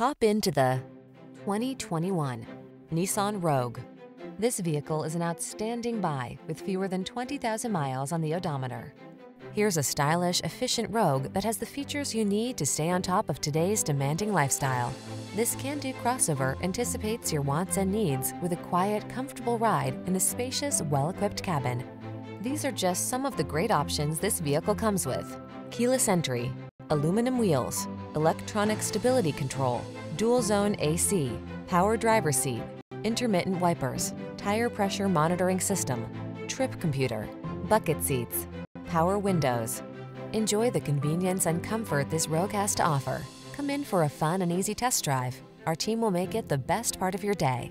Hop into the 2021 Nissan Rogue. This vehicle is an outstanding buy with fewer than 20,000 miles on the odometer. Here's a stylish, efficient Rogue that has the features you need to stay on top of today's demanding lifestyle. This can-do crossover anticipates your wants and needs with a quiet, comfortable ride in a spacious, well-equipped cabin. These are just some of the great options this vehicle comes with: keyless entry, aluminum wheels, electronic stability control, dual zone AC, power driver seat, intermittent wipers, tire pressure monitoring system, trip computer, bucket seats, power windows. Enjoy the convenience and comfort this Rogue has to offer. Come in for a fun and easy test drive. Our team will make it the best part of your day.